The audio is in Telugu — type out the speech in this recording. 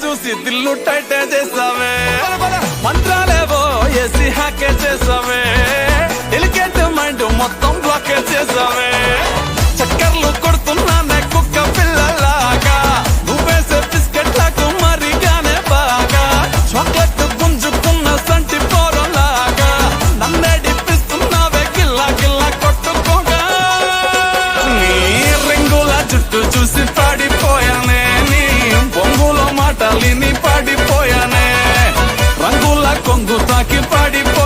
చూసి దిల్లు టైట్ చేసావే మంత్రాలేవో వేసి హ్యాకే చేసావే డెలికేట్ మైండ్ మొత్తం బ్లాకే చేసావే చక్కర్లు కొడుతున్నానే కుక్క పిల్లలాగా నువ్వేసే బిస్కెట్లకు మరిగానే బాగా చాక్లెట్ గుంజుకున్న సంటి పోరలాగా నన్నేడిపిస్తున్నావే గిల్లా గిల్లా కొట్టుకోగా నీ రింగుల జుట్టు చూసి పాడిపోయానే నీ బొంగులో మాటలిని పాడిపోయానే రంగుల కొంగు తాకి పాడిపోయానే